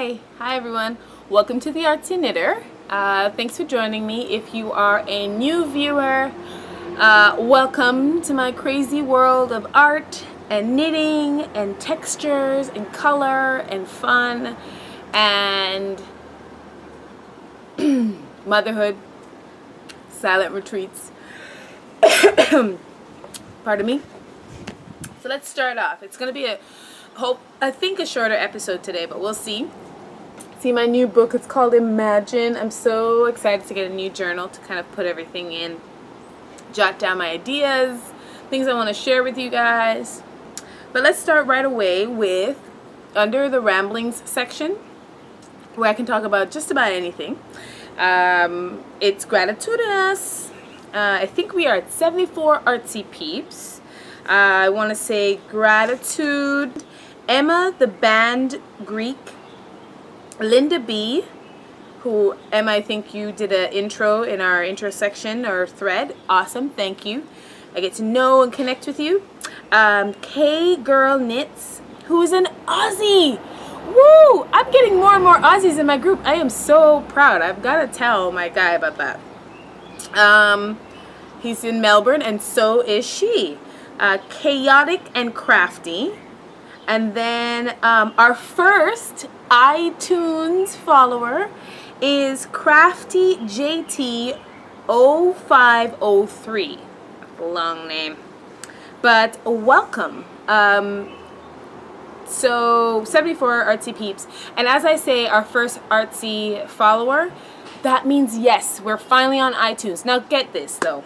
Hi everyone. Welcome to the Artsy Knitter. Thanks for joining me. If you are a new viewer, welcome to my crazy world of art and knitting and textures and color and fun and motherhood, silent retreats. Pardon me. So let's start off. It's going to be I think a shorter episode today, but we'll see. See my new book. It's called Imagine. I'm so excited to get a new journal to kind of put everything in, jot down my ideas, things I want to share with you guys. But let's start right away with under the ramblings section, where I can talk about just about anything. It's gratitudinous. I think we are at 74 artsy peeps. I want to say gratitude. Emma the Band Greek, Linda B, who Emma, I think you did an intro in our intro section or thread. Awesome, thank you. I get to know and connect with you. K Girl Knits, who is an Aussie. Woo! I'm getting more and more Aussies in my group. I am so proud. I've got to tell my guy about that. He's in Melbourne, and so is she. Chaotic and Crafty. And then our first iTunes follower is Crafty JT 0503. Long name. But welcome. So 74 artsy peeps. And as I say, our first artsy follower, that means yes, we're finally on iTunes. Now get this though.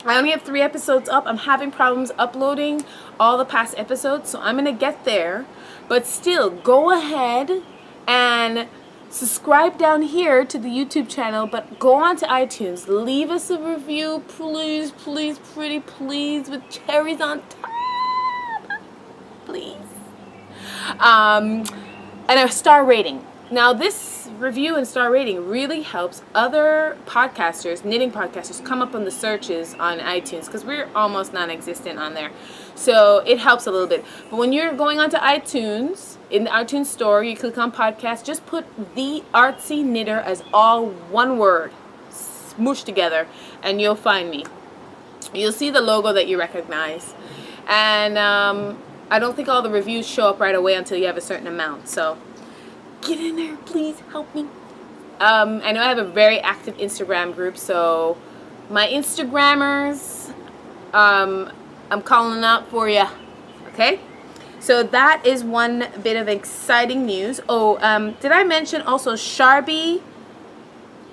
I only have 3 episodes up. I'm having problems uploading all the past episodes, so I'm going to get there. But still, go ahead and subscribe down here to the YouTube channel, but go on to iTunes. Leave us a review, please, please, pretty please, with cherries on top. Please. And a star rating. Now, this review and star rating really helps other podcasters, knitting podcasters, come up on the searches on iTunes, because we're almost non-existent on there. So it helps a little bit. But when you're going onto iTunes, in the iTunes store, you click on podcast, just put The Artsy Knitter as all one word, smooshed together, and you'll find me. You'll see the logo that you recognize. And I don't think all the reviews show up right away until you have a certain amount. So get in there, please help me. I know I have a very active Instagram group, so my Instagrammers, I'm calling out for you. Okay, so that is one bit of exciting news. Oh, did I mention also Sharby?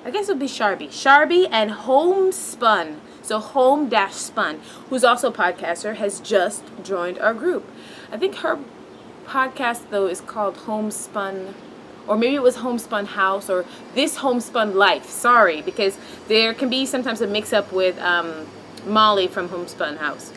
I guess it would be Sharby and Homespun. So Home-Spun, who's also a podcaster, has just joined our group. I think her podcast though is called Homespun, or maybe it was Homespun House, or This Homespun Life. Sorry, because there can be sometimes a mix-up with Molly from Homespun House.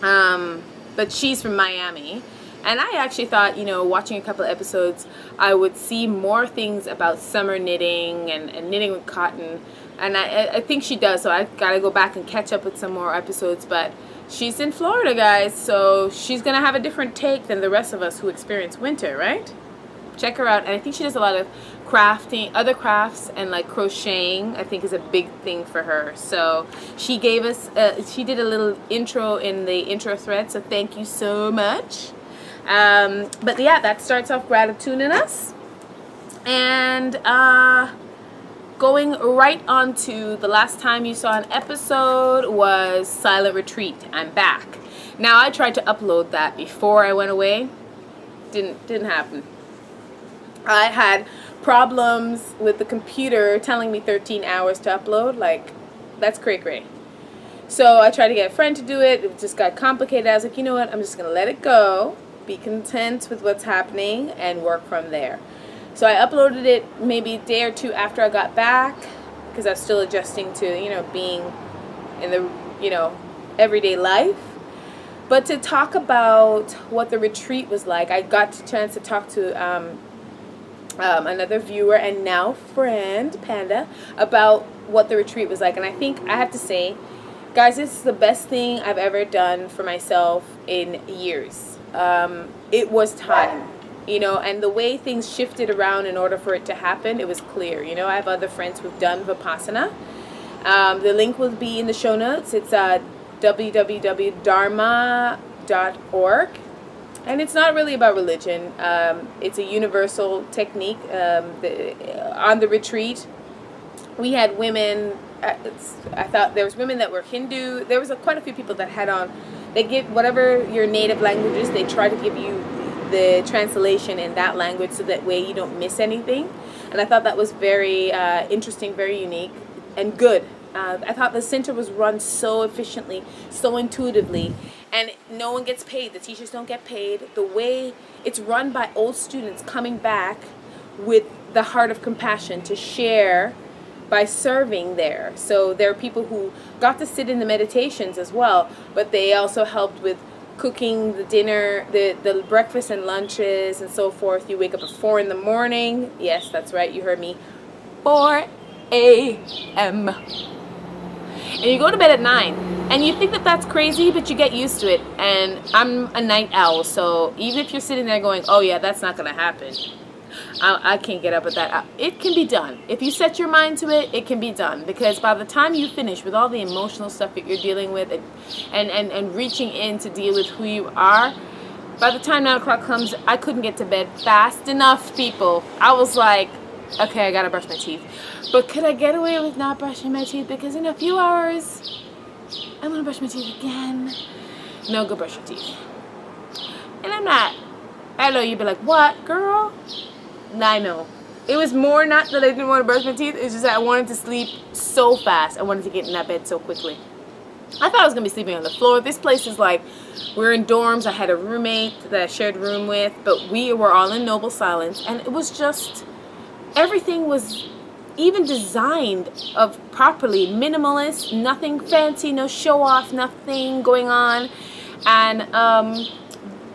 But she's from Miami. And I actually thought, watching a couple of episodes, I would see more things about summer knitting and knitting with cotton. And I think she does, so I've got to go back and catch up with some more episodes. But she's in Florida, guys, so she's going to have a different take than the rest of us who experience winter, right? Check her out. And I think she does a lot of crafting, other crafts, and like crocheting, I think is a big thing for her. So she gave us, she did a little intro in the intro thread, so thank you so much. But yeah, that starts off gratitude in us. And going right on to the last time you saw an episode was Silent Retreat. I'm back. Now, I tried to upload that before I went away. Didn't happen. I had problems with the computer telling me 13 hours to upload. Like, that's cray-cray. So I tried to get a friend to do it. It just got complicated. I was like, you know what? I'm just going to let it go, be content with what's happening, and work from there. So I uploaded it maybe a day or 2 after I got back, because I was still adjusting to, being in the, everyday life. But to talk about what the retreat was like, I got a chance to talk to another viewer and now friend, Panda, about what the retreat was like. And I think I have to say, guys, this is the best thing I've ever done for myself in years. It was time. you know, and the way things shifted around in order for it to happen, it was clear. You know, I have other friends who've done Vipassana. The link will be in the show notes. It's www.dharma.org. And it's not really about religion. It's a universal technique. On the retreat, we had women. I thought there was women that were Hindu. There was quite a few people that had on. They give whatever your native language is. They try to give you the translation in that language, so that way you don't miss anything. And I thought that was very interesting, very unique, and good. I thought the center was run so efficiently, so intuitively, and no one gets paid. The teachers don't get paid. The way it's run by old students coming back with the heart of compassion to share by serving there. So there are people who got to sit in the meditations as well, but they also helped with cooking the dinner, the breakfast and lunches and so forth. You wake up at 4 in the morning. Yes, that's right, you heard me. 4 a.m. And you go to bed at 9. And you think that that's crazy, but you get used to it. And I'm a night owl, so even if you're sitting there going, oh yeah, that's not going to happen, I can't get up at that. It can be done. If you set your mind to it, it can be done. Because by the time you finish with all the emotional stuff that you're dealing with and reaching in to deal with who you are, by the time 9 o'clock comes, I couldn't get to bed fast enough, people. I was like, okay, I gotta brush my teeth. But could I get away with not brushing my teeth? Because in a few hours, I'm gonna brush my teeth again. No, go brush your teeth. And I know you'd be like, what, girl? I know. It was more not that I didn't want to brush my teeth. It's just that I wanted to sleep so fast. I wanted to get in that bed so quickly. I thought I was going to be sleeping on the floor. This place is like, we're in dorms. I had a roommate that I shared a room with, but we were all in noble silence. And it was just, everything was even designed of properly, minimalist, nothing fancy, no show off, nothing going on. And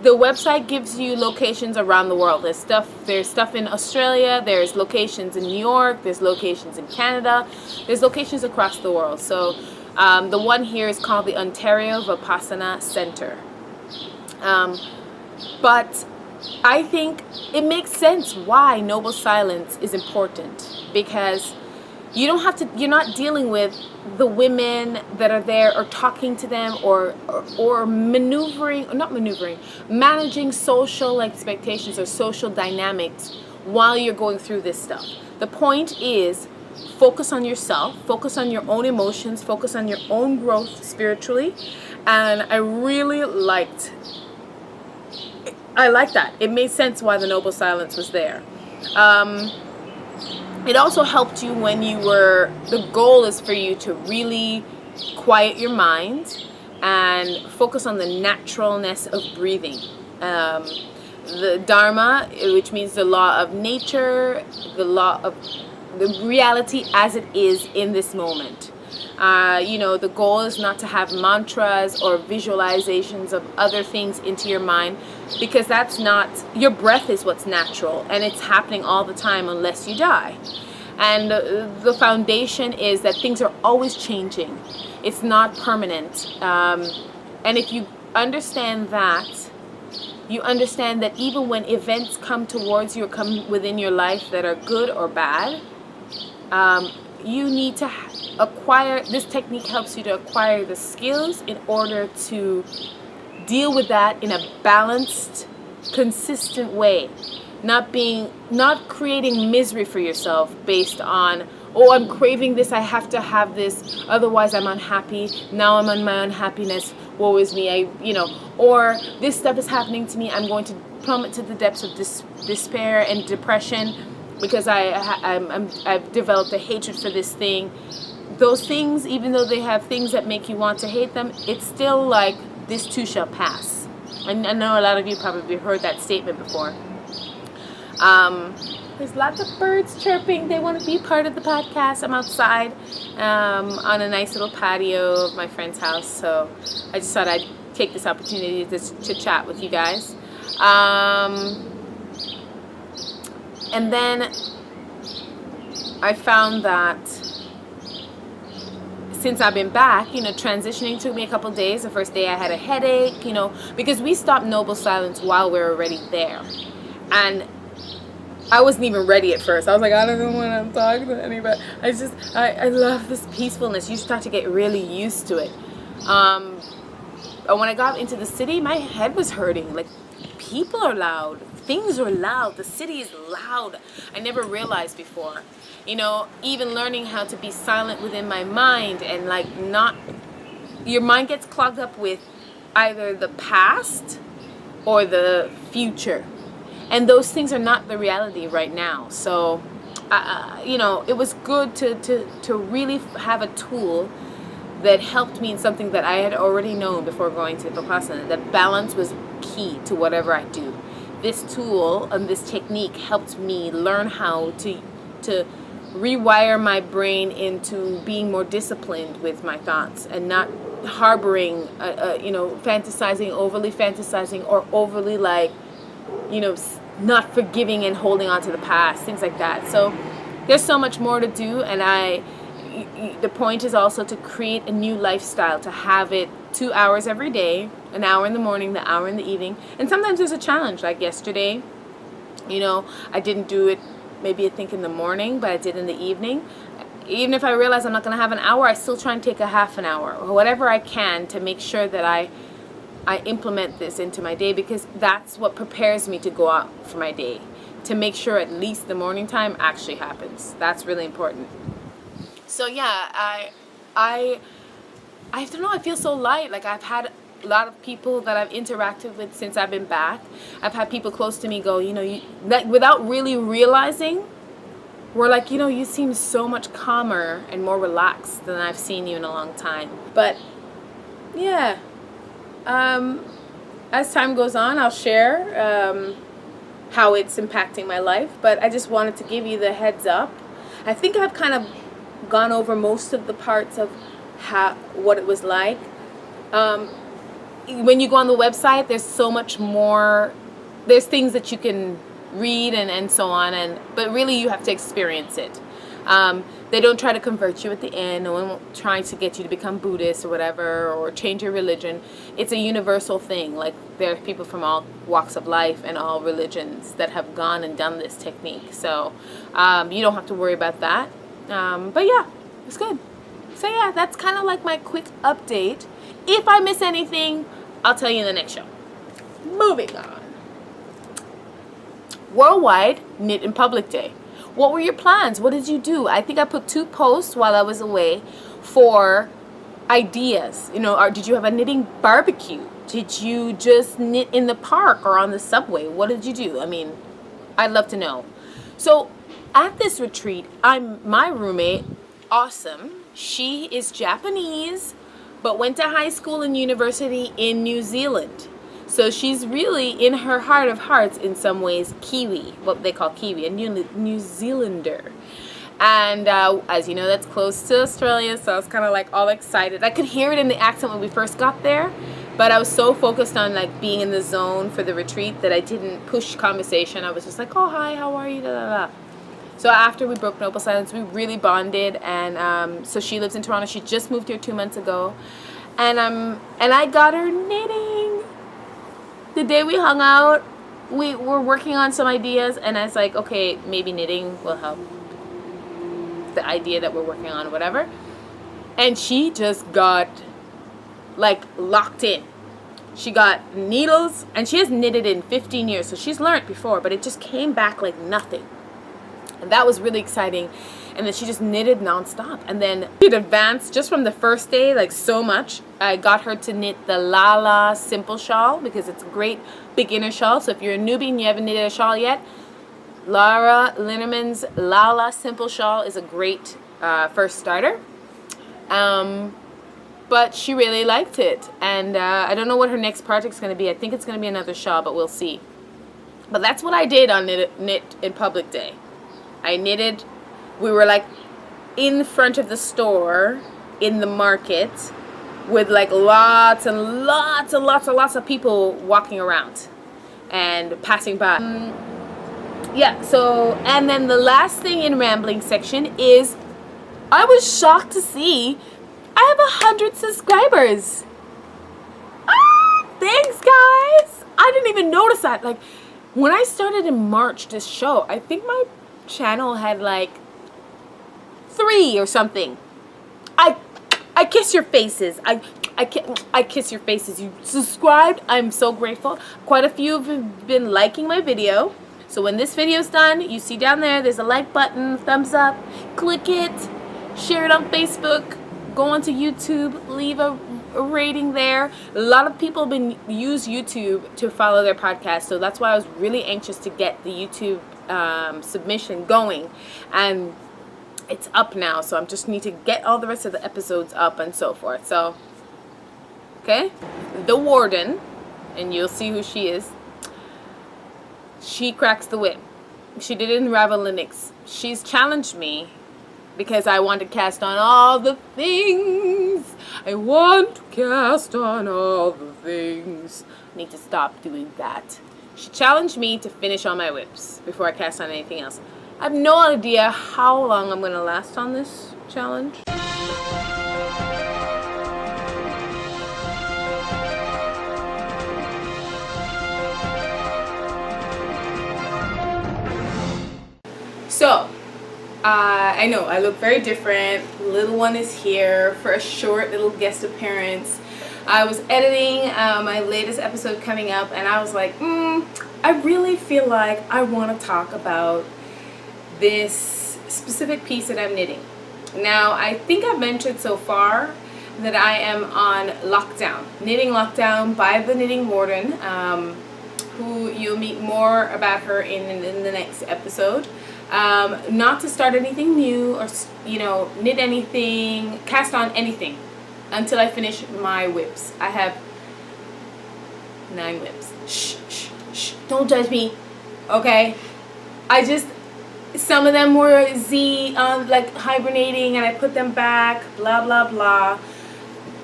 the website gives you locations around the world. There's stuff in Australia, there's locations in New York, there's locations in Canada, there's locations across the world. So the one here is called the Ontario Vipassana Center. But I think it makes sense why noble silence is important, because you don't have to, you're not dealing with the women that are there or talking to them or managing social expectations or social dynamics while you're going through this stuff. The point is, focus on yourself, focus on your own emotions, focus on your own growth spiritually. And I really liked that. It made sense why the noble silence was there. It also helped you when the goal is for you to really quiet your mind and focus on the naturalness of breathing. The Dharma, which means the law of nature, the law of the reality as it is in this moment. The goal is not to have mantras or visualizations of other things into your mind, because that's not, your breath is what's natural and it's happening all the time unless you die. And the foundation is that things are always changing. It's not permanent. And if you understand that, you understand that even when events come towards you or come within your life that are good or bad, you need to acquire, this technique helps you to acquire the skills in order to deal with that in a balanced, consistent way. Not creating misery for yourself based on, oh, I'm craving this, I have to have this, otherwise I'm unhappy, now I'm on my unhappiness, woe is me, or this stuff is happening to me, I'm going to plummet to the depths of despair and depression because I've developed a hatred for this thing. Those things, even though they have things that make you want to hate them, it's still like, this too shall pass. And I know a lot of you probably heard that statement before. There's lots of birds chirping. They want to be part of the podcast. I'm outside on a nice little patio of my friend's house, so I just thought I'd take this opportunity to chat with you guys. And then I found that since I've been back, transitioning took me a couple days. The first day I had a headache, because we stopped noble silence while we were already there. And I wasn't even ready at first. I was like, I don't know when I'm talking to anybody. I love this peacefulness. You start to get really used to it. And when I got into the city, my head was hurting. Like, people are loud. Things are loud. The city is loud. I never realized before. You know, even learning how to be silent within my mind and like not, your mind gets clogged up with either the past or the future. And those things are not the reality right now. So, you know, it was good to really have a tool that helped me in something that I had already known before going to Vipassana. That balance was key to whatever I do. This tool and this technique helped me learn how to rewire my brain into being more disciplined with my thoughts and not harboring, you know, overly fantasizing or overly like, you know, not forgiving and holding on to the past, things like that. So there's so much more to do, and the point is also to create a new lifestyle, to have it 2 hours every day, an hour in the morning, the hour in the evening. And sometimes there's a challenge, like yesterday, you know, I didn't do it maybe I think in the morning, but I did in the evening. Even if I realize I'm not going to have an hour, I still try and take a half an hour or whatever I can to make sure that I implement this into my day, because that's what prepares me to go out for my day, to make sure at least the morning time actually happens. That's really important. So yeah, I don't know, I feel so light. Like, I've had a lot of people that I've interacted with since I've been back. I've had people close to me go, you know, like, without really realizing, we're like, you know, you seem so much calmer and more relaxed than I've seen you in a long time. But yeah, as time goes on, I'll share how it's impacting my life. But I just wanted to give you the heads up. I think I've kind of gone over most of the parts of what it was like. When you go on the website, there's so much more. There's things that you can read and so on, but really you have to experience it. They don't try to convert you at the end. No one trying to get you to become Buddhist or whatever, or change your religion. It's a universal thing. Like, there are people from all walks of life and all religions that have gone and done this technique. So you don't have to worry about that. But yeah, it's good. So yeah, that's kind of like my quick update. If I miss anything, I'll tell you in the next show. Moving on. Worldwide Knit in Public Day. What were your plans? What did you do? I think I put 2 posts while I was away for ideas. You know, or did you have a knitting barbecue? Did you just knit in the park or on the subway? What did you do? I mean, I'd love to know. So at this retreat, my roommate, awesome. She is Japanese, but went to high school and university in New Zealand. So she's really, in her heart of hearts, in some ways, Kiwi, what they call Kiwi, a New Zealander. And as you know, that's close to Australia, so I was kind of like all excited. I could hear it in the accent when we first got there, but I was so focused on like being in the zone for the retreat that I didn't push conversation. I was just like, oh, hi, how are you, da, da, da. So after we broke Noble Silence, we really bonded, and so she lives in Toronto. She just moved here 2 months ago, and I got her knitting. The day we hung out, we were working on some ideas, and I was like, okay, maybe knitting will help the idea that we're working on, whatever. And she just got like locked in. She got needles, and she has knitted in 15 years, so she's learned before, but it just came back like nothing. And that was really exciting. And then she just knitted nonstop. And then it advanced just from the first day, like so much. I got her to knit the Lala Simple Shawl, because it's a great beginner shawl. So if you're a newbie and you haven't knitted a shawl yet, Laura Linneman's Lala Simple Shawl is a great first starter. But she really liked it. And I don't know what her next project's going to be. I think it's going to be another shawl, but we'll see. But that's what I did on Knit in Public Day. I knitted. We were like in front of the store in the market with like lots and lots and lots and lots of people walking around and passing by. Yeah, so, and then the last thing in rambling section is I was shocked to see I have 100 subscribers. Ah, thanks guys. I didn't even notice that. Like, when I started in March this show, I think my channel had like 3 or something. I kiss your faces. I kiss your faces. You subscribed. I'm so grateful. Quite a few have been liking my video. So when this video's done, you see down there's a like button, thumbs up. Click it. Share it on Facebook. Go onto YouTube. Leave a rating there. A lot of people have use YouTube to follow their podcast. So that's why I was really anxious to get the YouTube submission going. And it's up now, so I just need to get all the rest of the episodes up and so forth. So, okay, the warden, and you'll see who she is. She cracks the whip. She did it in Ravelry. She's challenged me because I want to cast on all the things. I want to cast on all the things. I need to stop doing that. She challenged me to finish all my whips before I cast on anything else. I have no idea how long I'm going to last on this challenge. So, I know I look very different. Little one is here for a short little guest appearance. I was editing my latest episode coming up, and I was like, I really feel like I want to talk about this specific piece that I'm knitting. Now, I think I've mentioned so far that I am on lockdown, knitting lockdown by the Knitting Warden, who you'll meet more about her in the next episode. Not to start anything new or, knit anything, cast on anything until I finish my whips. I have 9 whips. Shh, don't judge me, okay? Some of them were like hibernating, and I put them back, blah, blah, blah.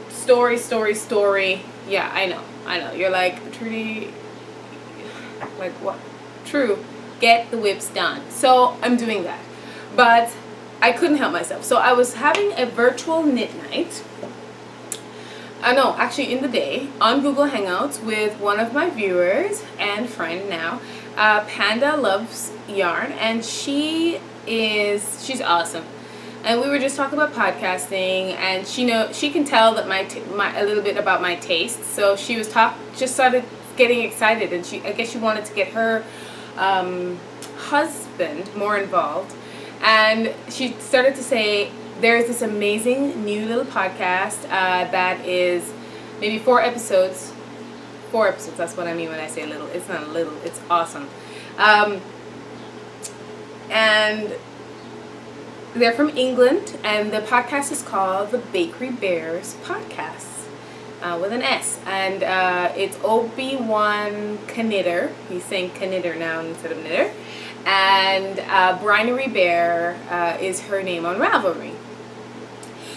Story. Yeah, I know. You're like, Trudy, like what? True, get the whips done. So I'm doing that. But I couldn't help myself. So I was having a virtual knit night. No, actually in the day on Google Hangouts with one of my viewers and friend now. Panda Loves Yarn, and she's awesome. And we were just talking about podcasting, and she can tell that a little bit about my taste. So she was just started getting excited, and I guess she wanted to get her husband more involved. And she started to say there's this amazing new little podcast that is maybe 4 episodes. 4 episodes, that's what I mean when I say little. It's not little, it's awesome. And they're from England, and the podcast is called the Bakery Bears Podcast, with an S. And it's Obi-Wan Knitter. He's saying Knitter now instead of Knitter. And Brinery Bear is her name on Ravelry.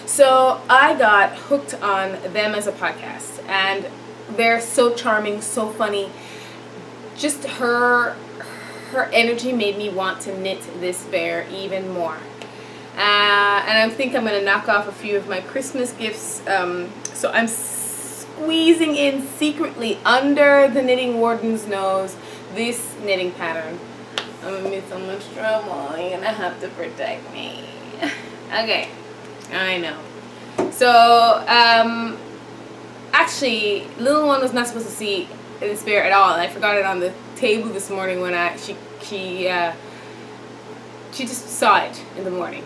So I got hooked on them as a podcast, and they're so charming, so funny. Just her energy made me want to knit this bear even more. And I think I'm going to knock off a few of my Christmas gifts. So I'm squeezing in secretly under the Knitting Warden's nose this knitting pattern. I'm going to be in so much trouble. You're going to have to protect me. Okay, I know. So, actually, little one was not supposed to see this bear at all, and I forgot it on the table this morning when she just saw it in the morning.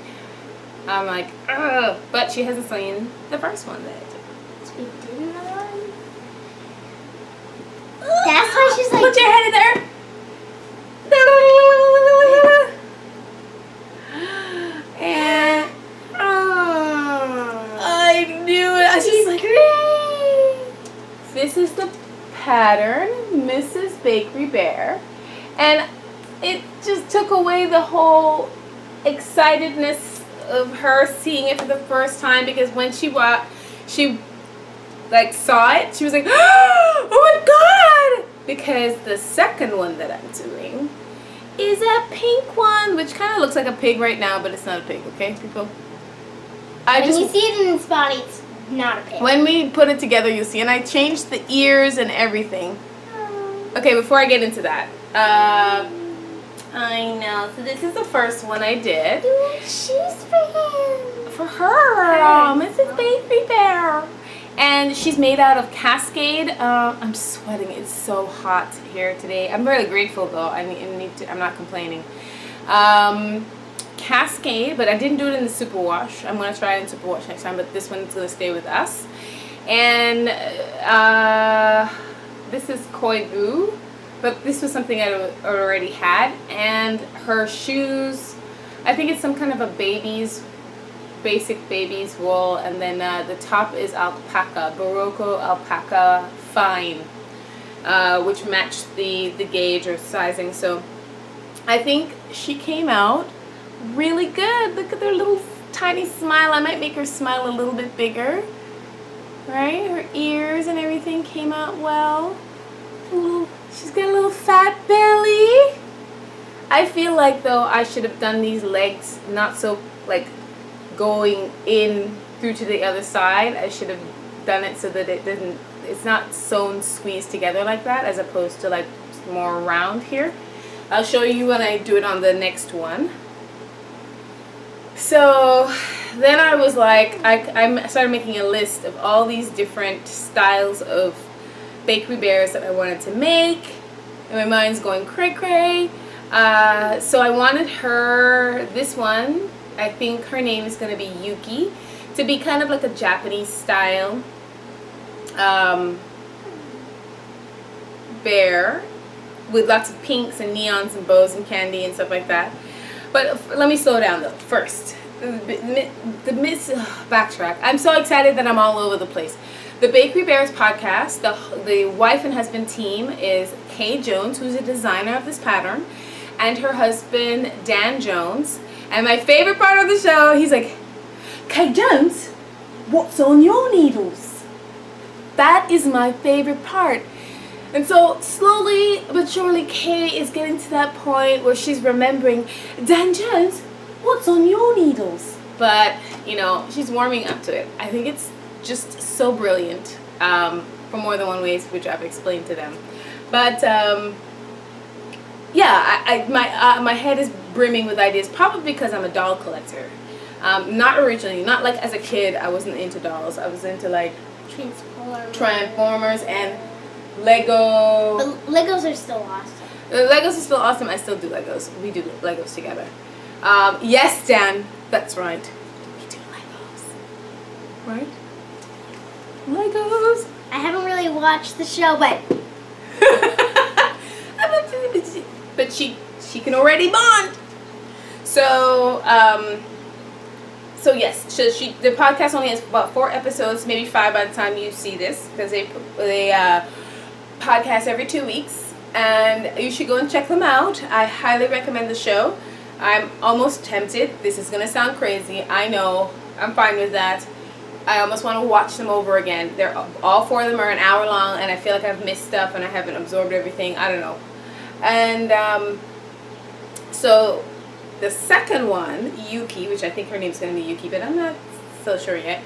I'm like, ugh, but she hasn't seen the first one that we did another one. That's why she's like, put your head in there. And I knew it. I was just like, great. This is the pattern, Mrs. Bakery Bear, and it just took away the whole excitedness of her seeing it for the first time, because when she like saw it, she was like, oh my god, because the second one that I'm doing is a pink one, which kind of looks like a pig right now, but it's not a pig, okay, people? When you see it in this body, it's not a pig. When we put it together, you'll see. And I changed the ears and everything. Okay, before I get into that, I know. So this is the first one I did. Shoes for him. For her, Mrs. Bakery Bear. And she's made out of Cascade. I'm sweating. It's so hot here today. I'm really grateful though. I'm not complaining. Cascade, but I didn't do it in the superwash. I'm gonna try it in superwash next time, but this one's gonna stay with us. And this is Koi Goo, but this was something I already had. And her shoes, I think it's some kind of a basic baby's wool, and then the top is alpaca, Barocco alpaca fine, which matched the gauge or sizing. So I think she came out really good. Look at their little tiny smile. I might make her smile a little bit bigger, right? Her ears and everything came out well. She's got a little fat belly. I feel like though I should have done these legs not so like going in through to the other side. I should have done it so that it's not sewn squeezed together like that, as opposed to like more round here. I'll show you when I do it on the next one. So then I was like, I started making a list of all these different styles of bakery bears that I wanted to make, and my mind's going cray cray. So I wanted her, this one, I think her name is going to be Yuki, to be kind of like a Japanese style bear with lots of pinks and neons and bows and candy and stuff like that. But let me slow down though. First, backtrack. I'm so excited that I'm all over the place. The Bakery Bears podcast, the wife and husband team is Kay Jones, who's a designer of this pattern, and her husband Dan Jones. And my favorite part of the show, he's like, Kay Jones, what's on your needles? That is my favorite part. And so slowly but surely Kay is getting to that point where she's remembering, Dan Jones, what's on your needles? But, you know, she's warming up to it. I think it's just so brilliant for more than one ways, which I've explained to them. But yeah, my head is brimming with ideas, probably because I'm a doll collector. Not originally, not like as a kid I wasn't into dolls. I was into like Transformers and Lego. The Legos are still awesome. The Legos are still awesome. I still do Legos. We do Legos together. Yes, Dan, that's right. We do Legos. Right? Legos. I haven't really watched the show, but but she can already bond. So so yes, so the podcast only has about 4 episodes, maybe 5 by the time you see this, because they podcast every 2 weeks, and you should go and check them out. I highly recommend the show. I'm almost tempted. This is gonna sound crazy. I know. I'm fine with that. I almost want to watch them over again. They're all 4 of them are an hour long, and I feel like I've missed stuff and I haven't absorbed everything. I don't know. And so the second one, Yuki, which I think her name's going to be Yuki, but I'm not so sure yet,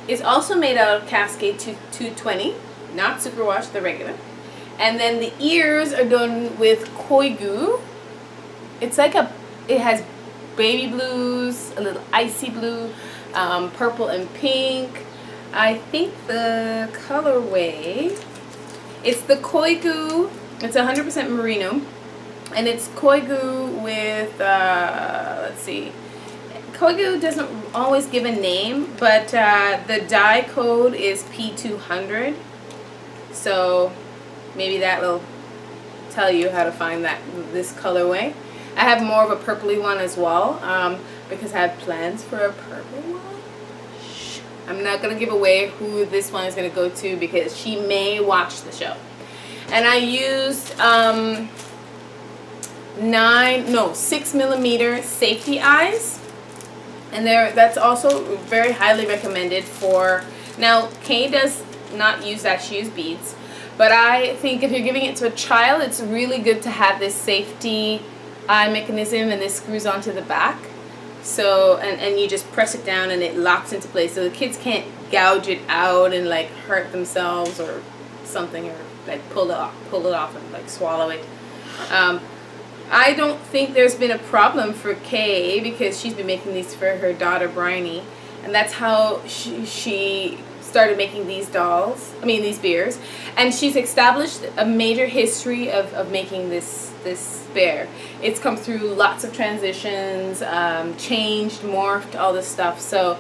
is also made out of Cascade 220, not superwash, the regular. And then the ears are done with Koi Goo. It's like it has baby blues, a little icy blue, purple and pink. I think the colorway, it's the Koi Goo. It's 100% merino, and it's Koi Goo with let's see, Koi Goo doesn't always give a name, but the dye code is P200, so maybe that will tell you how to find this colorway. I have more of a purpley one as well, because I have plans for a purple one. Shh. I'm not going to give away who this one is going to go to, because she may watch the show. And I used 6mm safety eyes, and that's also very highly recommended for. Now Kay does not use that, she uses beads, but I think if you're giving it to a child, it's really good to have this safety eye mechanism, and this screws onto the back, so and you just press it down and it locks into place, so the kids can't gouge it out and like hurt themselves or something, or like pull it off and like swallow it. I don't think there's been a problem for Kay because she's been making these for her daughter Bryony, and that's how she started making these these bears, and she's established a major history of making this bear. It's come through lots of transitions, changed, morphed, all this stuff, so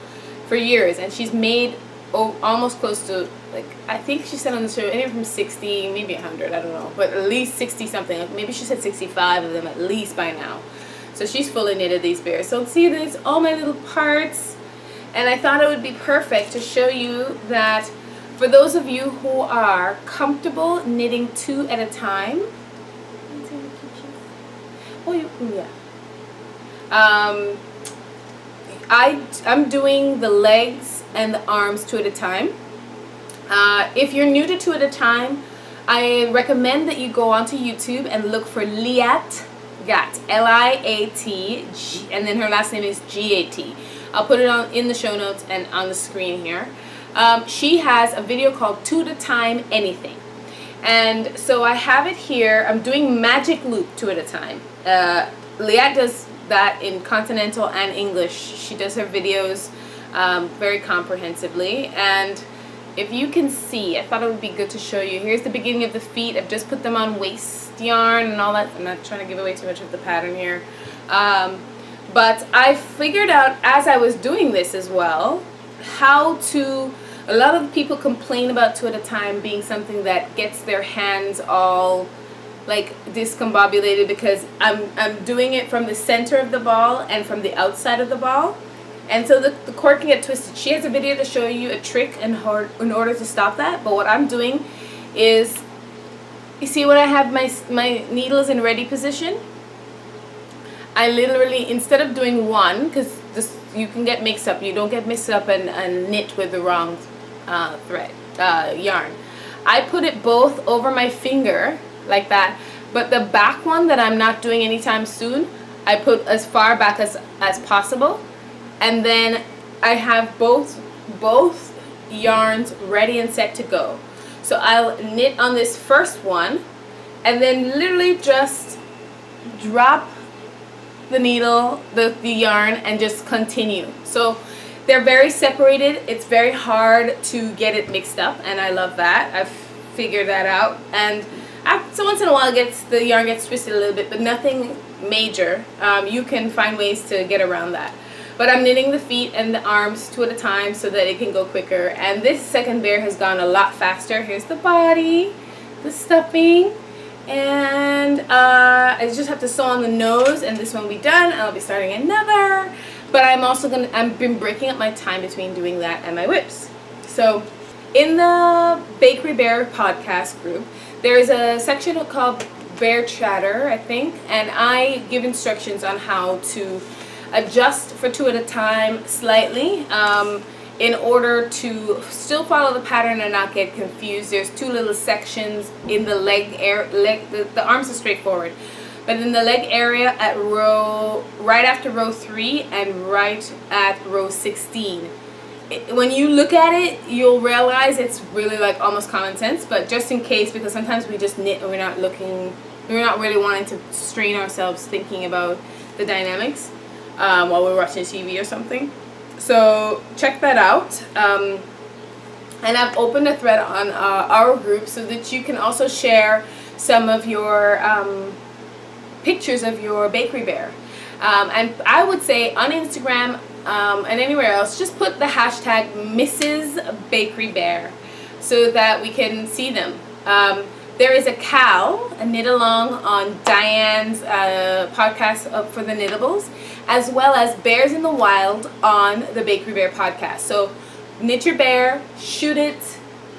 for years, and she's made almost close to, like, I think she said on the show anywhere from 60, maybe 100, I don't know, but at least 60 something, like maybe she said 65 of them at least by now. So she's fully knitted these bears. So see, there's all my little parts, and I thought it would be perfect to show you that for those of you who are comfortable knitting 2 at a time. I'm doing the legs and the arms 2 at a time. If you're new to 2 at a time, I recommend that you go onto YouTube and look for Liat Gat, Liat, and then her last name is Gat. I'll put it in the show notes and on the screen here. She has a video called 2 at a time anything, and so I have it here. I'm doing magic loop 2 at a time. Liat does that in continental and English. She does her videos very comprehensively, and if you can see, I thought it would be good to show you. Here's the beginning of the feet. I've just put them on waist yarn and all that. I'm not trying to give away too much of the pattern here, but I figured out as I was doing this as well how to. A lot of people complain about 2 at a time being something that gets their hands all like discombobulated because I'm doing it from the center of the ball and from the outside of the ball, and so the cord can get twisted. She has a video to show you a trick in order to stop that, but what I'm doing is, you see when I have my needles in ready position, I literally, instead of doing one, because you can get mixed up, you don't get mixed up and knit with the wrong yarn. I put it both over my finger like that, but the back one that I'm not doing anytime soon, I put as far back as possible, and then I have both yarns ready and set to go. So I'll knit on this first one and then literally just drop the needle, the yarn, and just continue. So they're very separated. It's very hard to get it mixed up, and I love that. I've figured that out, and so once in a while the yarn gets twisted a little bit, but nothing major. You can find ways to get around that. But I'm knitting the feet and the arms 2 at a time so that it can go quicker. And this second bear has gone a lot faster. Here's the body, the stuffing, and I just have to sew on the nose, and this one will be done. I'll be starting another. But I've been breaking up my time between doing that and my whips. So in the Bakery Bear podcast group, there's a section called Bear Chatter, I think, and I give instructions on how to adjust for 2 at a time slightly in order to still follow the pattern and not get confused. There's 2 little sections in the the arms are straightforward, but in the leg area at right after row 3 and right at row 16. When you look at it, you'll realize it's really like almost common sense, but just in case, because sometimes we just knit and we're not really wanting to strain ourselves thinking about the dynamics while we're watching TV or something. So check that out. And I've opened a thread on our group so that you can also share some of your pictures of your bakery bear. And I would say on Instagram and anywhere else, just put the hashtag Mrs. Bakery Bear so that we can see them. There is a knit along on Diane's podcast for the Knittables, as well as Bears in the Wild on the Bakery Bear podcast. So knit your bear, shoot it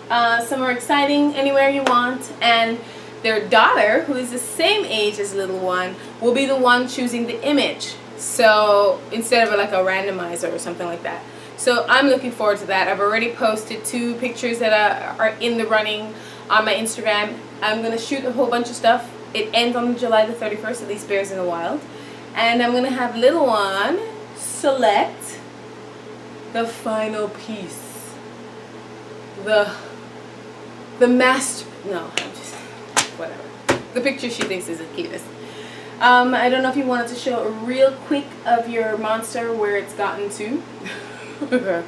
somewhere exciting, anywhere you want, and their daughter, who is the same age as little one, will be the one choosing the image. So instead of like a randomizer or something like that. So I'm looking forward to that. I've already posted 2 pictures that are in the running on my Instagram. I'm going to shoot a whole bunch of stuff. It ends on July the 31st, at least Bears in the Wild. And I'm going to have little one select the final piece. The the picture she thinks is the cutest. I don't know if you wanted to show a real quick of your monster where it's gotten to. But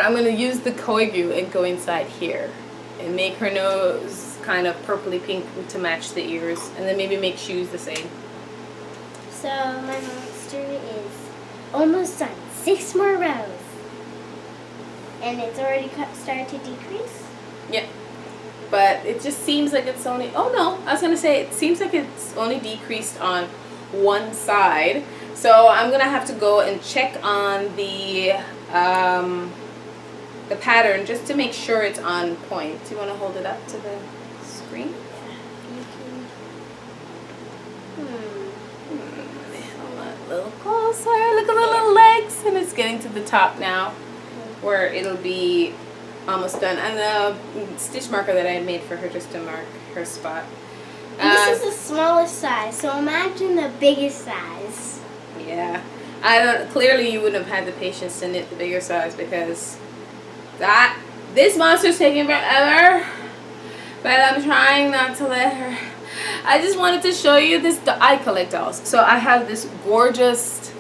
I'm going to use the koi glue and go inside here and make her nose kind of purpley pink to match the ears, and then maybe make shoes the same. So my monster is almost done. 6 more rows. And it's already started to decrease? Yeah. But it just seems like it's only, oh no, I was going to say it seems like it's only decreased on one side. So I'm going to have to go and check on the pattern just to make sure it's on point. Do you want to hold it up to the screen? A little closer. Look at the little legs, and it's getting to the top now, where it'll be almost done. And the stitch marker that I had made for her just to mark her spot. And this is the smallest size, so imagine the biggest size. Yeah, clearly you wouldn't have had the patience to knit the bigger size, because this monster's taking forever. But I'm trying not to let her. I just wanted to show you this. I collect dolls, so I have this gorgeous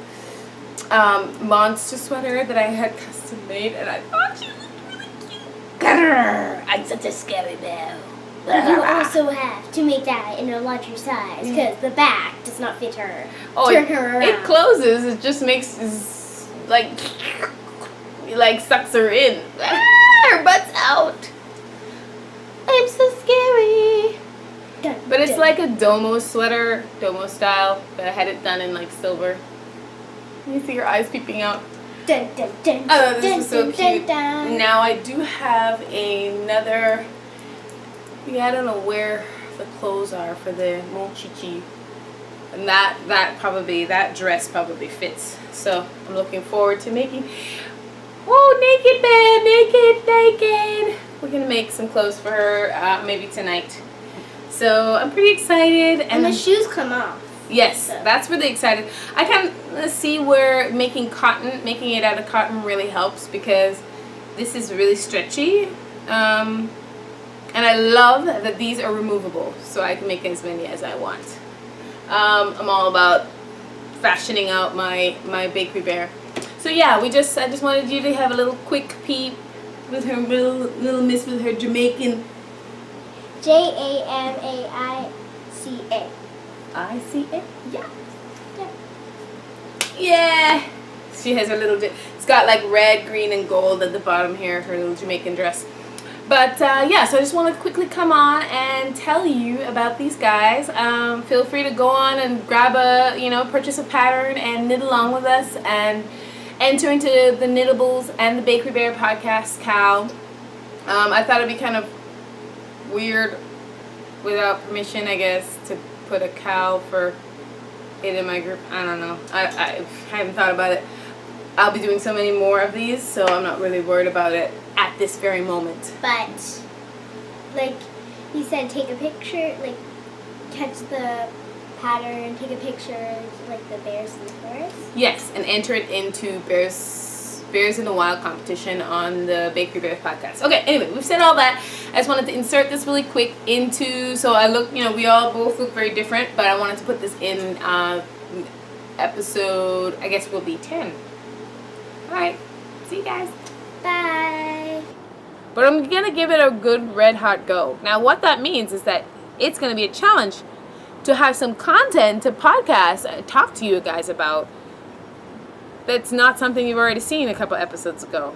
monster sweater that I had custom made, and I thought she looked really cute. I'm such a scary bear. You also have to make that in a larger size because the back does not fit her. Oh, Turn her around. It closes. It just makes like sucks her in. Her butt's out. I'm so scary. But it's like a domo sweater, domo style, but I had it done in like silver. You see her eyes peeping out. Oh, this is so cute. Now I do have another. Yeah, I don't know where the clothes are for the mochichi, and that dress probably fits. So I'm looking forward to making. Oh, naked. We're gonna make some clothes for her maybe tonight. So I'm pretty excited. And the shoes come off. Yes, that's really excited. I can see where making it out of cotton really helps, because this is really stretchy. And I love that these are removable, so I can make as many as I want. I'm all about fashioning out my bakery bear. So yeah, I just wanted you to have a little quick peep with her little miss with her Jamaican. Jamaica. I-C-A? Yeah. Yeah. She has her little, it's got like red, green, and gold at the bottom here, her little Jamaican dress. But yeah, so I just want to quickly come on and tell you about these guys. Feel free to go on and grab purchase a pattern and knit along with us and enter into the Knittables and the Bakery Bear podcast, Cal. I thought it'd be kind of weird without permission, I guess, to put a cow for it in my group. I don't know. I haven't thought about it. I'll be doing so many more of these, so I'm not really worried about it at this very moment. But, like he said, take a picture, like catch the pattern, take a picture, like the bears in the forest. Yes, and enter it into Bears in the Wild competition on the Bakery Bears podcast. Okay, anyway, we've said all that. I just wanted to insert this really quick into, so I look, we all both look very different, but I wanted to put this in episode, I guess will be 10. Alright, see you guys. Bye. But I'm going to give it a good red hot go. Now what that means is that it's going to be a challenge to have some content to podcast, talk to you guys about. That's not something you've already seen a couple episodes ago.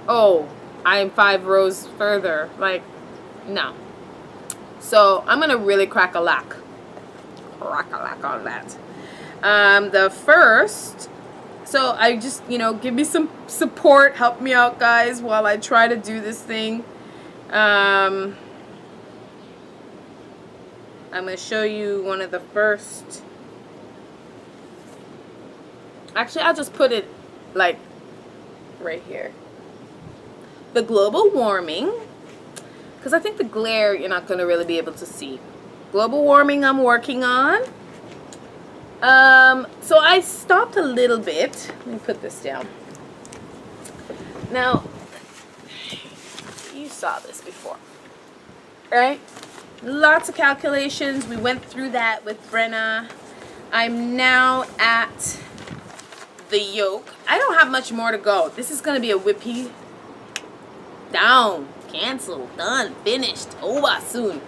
Oh, I'm 5 rows further. Like, no. So I'm going to really crack a lack on that. The first, so I just, give me some support. Help me out, guys, while I try to do this thing. I'm going to show you one of the first. Actually, I'll just put it like right here. The global warming, because I think the glare you're not going to really be able to see. Global warming I'm working on. So I stopped a little bit. Let me put this down. Now, you saw this before, right? Lots of calculations. We went through that with Brenna. I'm now at the yoke. I don't have much more to go. This is going to be a whippy. Down. Cancel. Done. Finished. Over soon.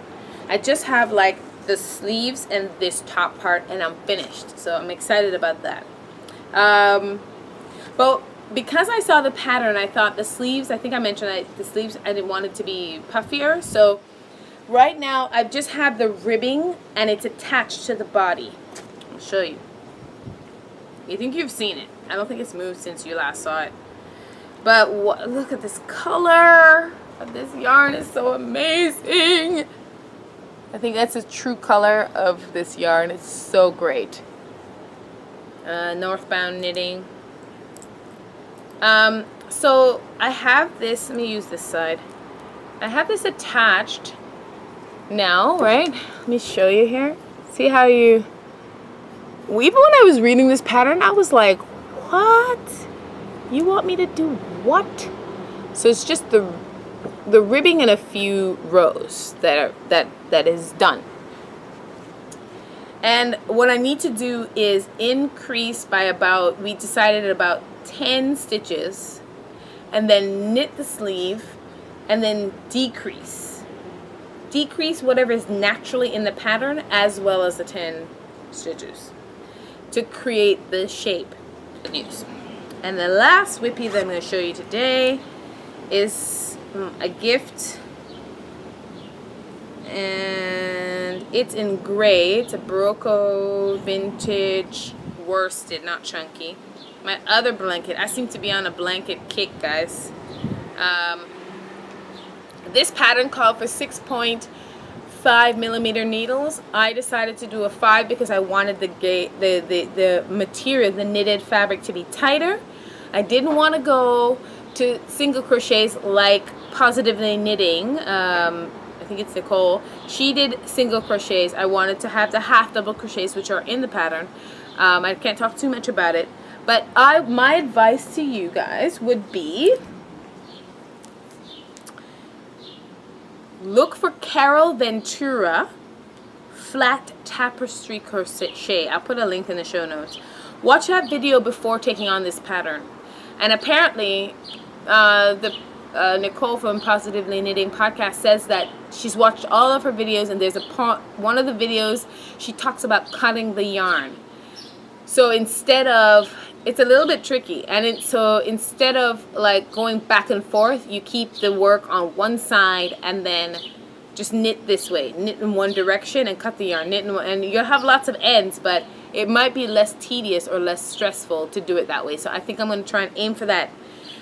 I just have like the sleeves and this top part and I'm finished. So I'm excited about that. But because I saw the pattern, I thought the sleeves, I think I mentioned the sleeves, I didn't want it to be puffier. So right now I just have the ribbing and it's attached to the body. I'll show you. You think you've seen it. I don't think it's moved since you last saw it. But look at this color. This yarn is so amazing. I think that's the true color of this yarn. It's so great. Northbound knitting. So I have this. Let me use this side. I have this attached now, right? Let me show you here. See how you... Even when I was reading this pattern, I was like, what? You want me to do what? So it's just the ribbing and a few rows that is done. And what I need to do is increase by about, we decided about 10 stitches, and then knit the sleeve, and then decrease. Decrease whatever is naturally in the pattern as well as the 10 stitches to create the shape to use. And the last whippy that I'm going to show you today is a gift, and it's in gray. It's a Barocco vintage worsted, not chunky. My other blanket, I seem to be on a blanket kick, guys. This pattern called for 6.5 millimeter needles. I decided to do a 5 because I wanted the material, the knitted fabric, to be tighter. I didn't want to go to single crochets like Positively Knitting. I think it's Nicole. She did single crochets. I wanted to have the half double crochets, which are in the pattern. I can't talk too much about it, but my advice to you guys would be look for Carol Ventura flat tapestry crochet. I'll put a link in the show notes. Watch that video before taking on this pattern. And apparently, Nicole from Positively Knitting podcast says that she's watched all of her videos, and there's one of the videos she talks about cutting the yarn. So instead of, it's a little bit tricky, and so instead of like going back and forth, you keep the work on one side and then just knit this way, knit in one direction and cut the yarn, knit in one, and you'll have lots of ends, but it might be less tedious or less stressful to do it that way. So I think I'm going to try and aim for that.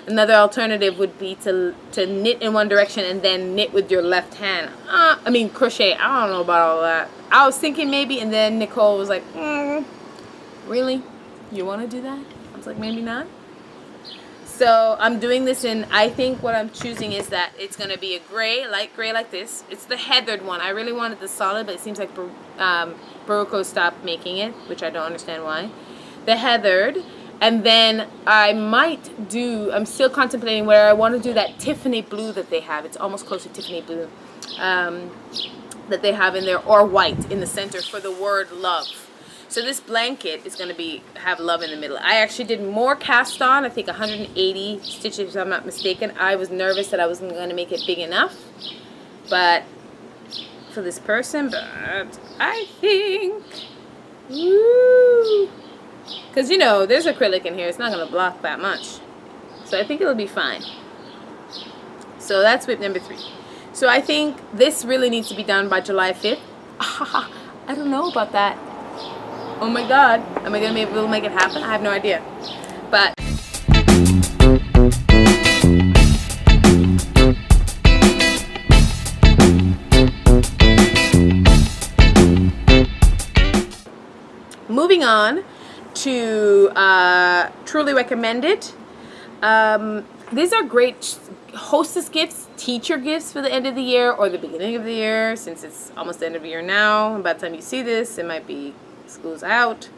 Another alternative would be to knit in one direction and then knit with your left hand. Crochet. I don't know about all that. I was thinking maybe, and then Nicole was like, really? You want to do that? I was like, maybe not. So I'm doing this in, I think what I'm choosing is that it's going to be a gray, light gray like this. It's the heathered one. I really wanted the solid, but it seems like Barocco stopped making it, which I don't understand why. The heathered. And then I might do, I'm still contemplating where I want to do that Tiffany blue that they have. It's almost close to Tiffany blue that they have in there, or white in the center for the word love. So this blanket is going to have love in the middle. I actually did more cast on, I think 180 stitches if I'm not mistaken. I was nervous that I wasn't going to make it big enough, but for this person, but I think, woo, because you know there's acrylic in here, it's not going to block that much, so I think it'll be fine. So that's whip number 3. So I think this really needs to be done by July 5th. I don't know about that. Oh my god, am I going to be able to make it happen? I have no idea. But moving on to Truly Recommended. These are great hostess gifts, teacher gifts for the end of the year or the beginning of the year, since it's almost the end of the year now. By the time you see this, it might be school's out.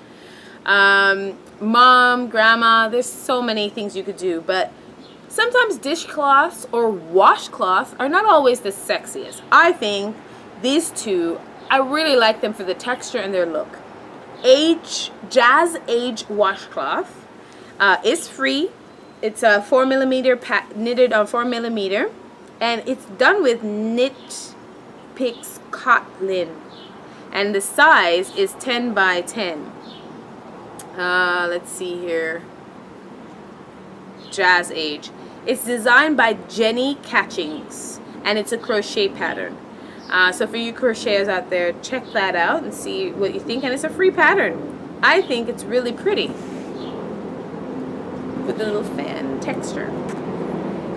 Mom, grandma, there's so many things you could do, but sometimes dishcloths or washcloths are not always the sexiest. I think these two, I really like them for the texture and their look. Jazz Age washcloth is free. It's a 4mm knitted on 4mm, and it's done with Knit Picks cotton, and the size is 10 by 10. Let's see here. Jazz Age. It's designed by Jenny Catchings, and it's a crochet pattern. So for you crocheters out there, check that out and see what you think. And it's a free pattern. I think it's really pretty with the little fan texture.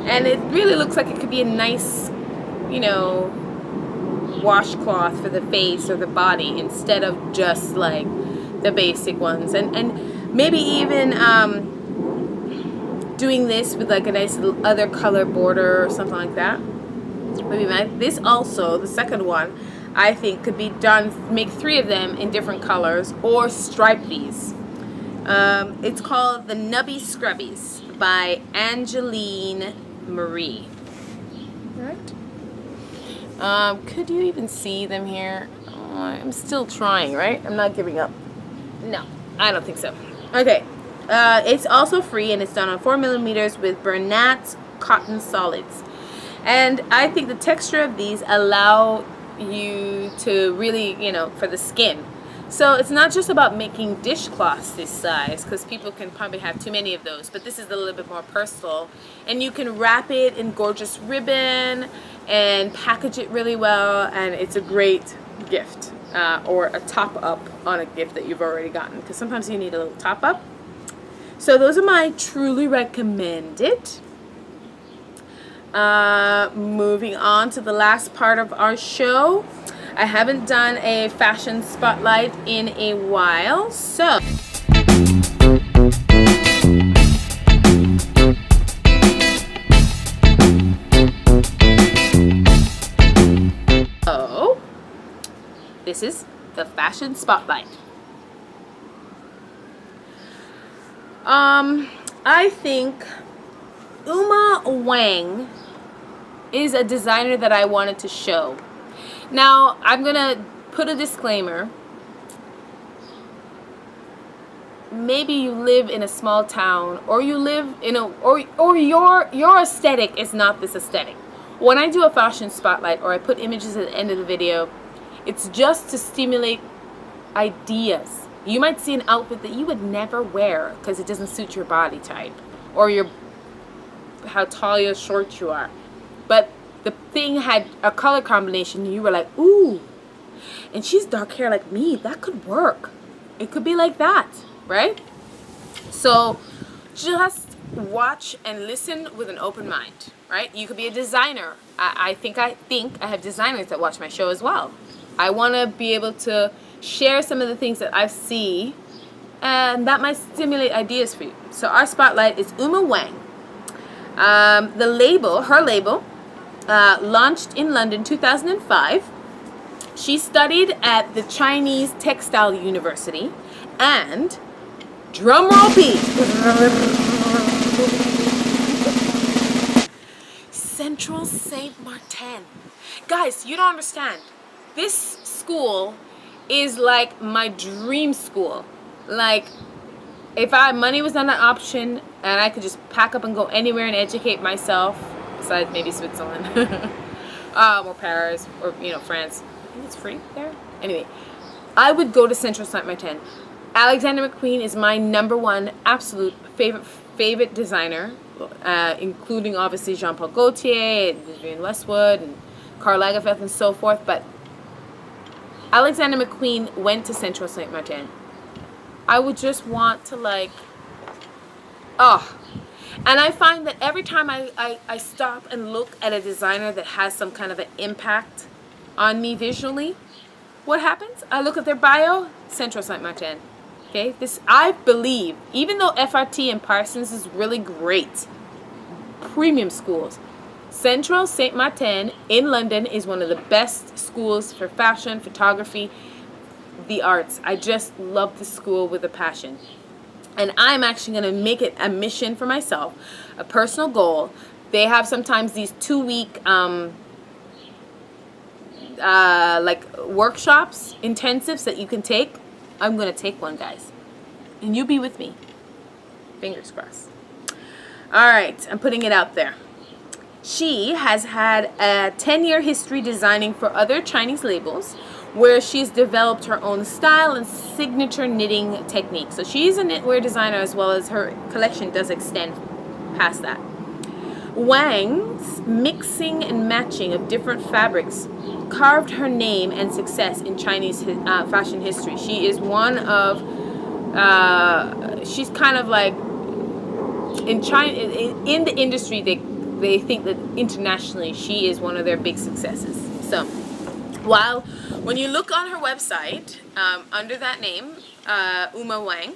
And it really looks like it could be a nice, you know, washcloth for the face or the body instead of just like the basic ones. And maybe even doing this with like a nice little other color border or something like that. Maybe this also, the second one, I think could be done, make 3 of them in different colors or stripe these. It's called the Nubby Scrubbies by Angeline Marie. Right. Could you even see them here? Oh, I'm still trying, right? I'm not giving up. No, I don't think so. Okay. It's also free, and it's done on 4mm with Bernat cotton solids. And I think the texture of these allow you to really, you know, for the skin. So it's not just about making dishcloths this size, because people can probably have too many of those, but this is a little bit more personal. And you can wrap it in gorgeous ribbon and package it really well, and it's a great gift or a top up on a gift that you've already gotten, because sometimes you need a little top up. So those are my truly recommended. Moving on to the last part of our show. I haven't done a fashion spotlight in a while, so this is the fashion spotlight. I think Uma Wang is a designer that I wanted to show. Now, I'm gonna put a disclaimer. Maybe you live in a small town, or you live in a, or your aesthetic is not this aesthetic. When I do a fashion spotlight or I put images at the end of the video, it's just to stimulate ideas. You might see an outfit that you would never wear because it doesn't suit your body type or your how tall or short you are, but the thing had a color combination and you were like, ooh, and she's dark hair like me, that could work. It could be like that, right? So just watch and listen with an open mind, right? You could be a designer. I think I have designers that watch my show as well. I want to be able to share some of the things that I see, and that might stimulate ideas for you. So our spotlight is Uma Wang. Her label, launched in London 2005. She studied at the Chinese Textile University, and drumroll please, Central Saint Martin. Guys, you don't understand. This school is like my dream school. Like, if money was not an option and I could just pack up and go anywhere and educate myself, besides maybe Switzerland, or Paris, or France. I think it's free there. Anyway, I would go to Central Saint Martin. Alexander McQueen is my #1 absolute favorite designer, including obviously Jean-Paul Gaultier, and Vivienne Westwood, and Karl Lagerfeld, and so forth. But Alexander McQueen went to Central Saint Martin. I would just want to and I find that every time I stop and look at a designer that has some kind of an impact on me visually, what happens? I look at their bio, Central Saint Martin. Okay, this, I believe, even though FRT and Parsons is really great, premium schools, Central Saint Martin in London is one of the best schools for fashion, photography, the arts. I just love the school with a passion. And I'm actually going to make it a mission for myself, a personal goal. They have sometimes these 2-week like workshops, intensives that you can take, I'm going to take one, guys. And you be with me. Fingers crossed. All right, I'm putting it out there. She has had a 10-year history designing for other Chinese labels, where she's developed her own style and signature knitting technique. So she's a knitwear designer, as well as her collection does extend past that. Wang's mixing and matching of different fabrics carved her name and success in Chinese fashion history. She is one of, she's kind of like, in China, in the industry, they think that internationally she is one of their big successes. So, while when you look on her website, under that name, Uma Wang,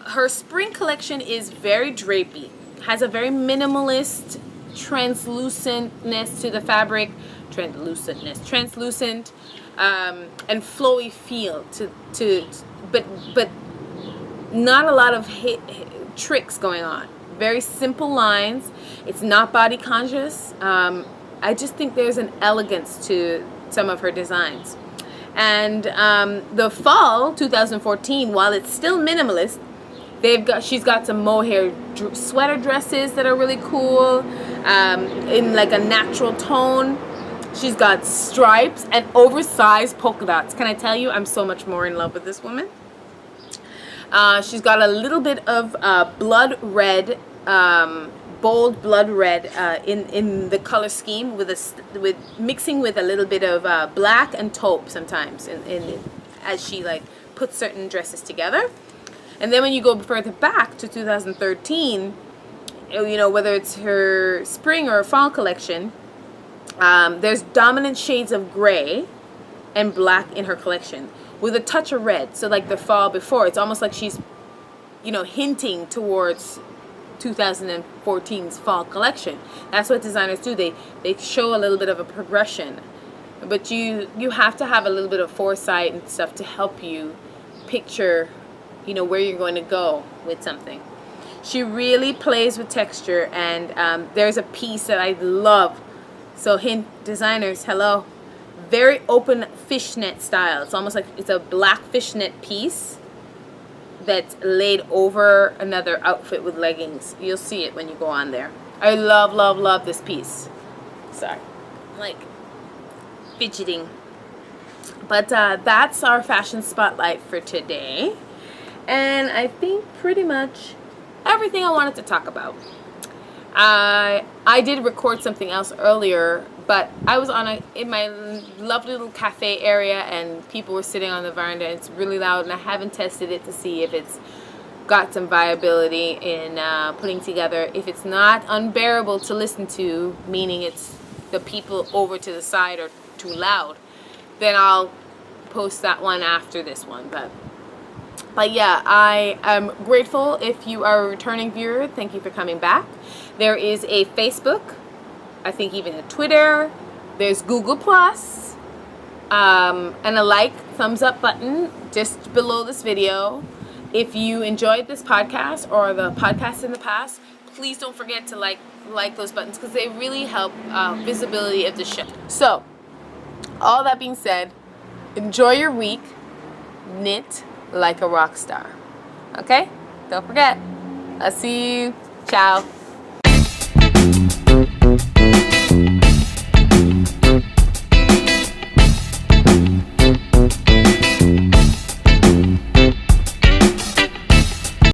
her spring collection is very drapey, has a very minimalist translucentness to the fabric, translucent, and flowy feel but not a lot of tricks going on. Very simple lines. It's not body conscious. I just think there's an elegance to some of her designs. And the fall 2014, while it's still minimalist, she's got some mohair sweater dresses that are really cool, in like a natural tone. She's got stripes and oversized polka dots. Can I tell you, I'm so much more in love with this woman. She's got a little bit of blood red, bold blood red in the color scheme, with mixing with a little bit of black and taupe sometimes as she like puts certain dresses together. And then when you go further back to 2013, you know, whether it's her spring or fall collection, there's dominant shades of gray and black in her collection, with a touch of red. So like the fall before, it's almost like she's, you know, hinting towards 2014's fall collection. That's what designers do. They show a little bit of a progression. But you have to have a little bit of foresight and stuff to help you picture, you know, where you're going to go with something. She really plays with texture, and there's a piece that I love. So hint, designers, hello. Very open fishnet style. It's almost like it's a black fishnet piece that's laid over another outfit with leggings. You'll see it when you go on there. I love, love, love this piece. Sorry, like fidgeting. But that's our fashion spotlight for today. And I think pretty much everything I wanted to talk about. I did record something else earlier, but I was in my lovely little cafe area, and people were sitting on the veranda. It's really loud, and I haven't tested it to see if it's got some viability in putting together. If it's not unbearable to listen to, meaning it's the people over to the side are too loud, then I'll post that one after this one. But yeah, I am grateful if you are a returning viewer. Thank you for coming back. There is a Facebook, I think even a Twitter. There's Google Plus, and a like, thumbs up button just below this video. If you enjoyed this podcast or the podcast in the past, please don't forget to like those buttons, because they really help visibility of the show. So, all that being said, enjoy your week. Knit like a rock star. Okay? Don't forget. I'll see you. Ciao.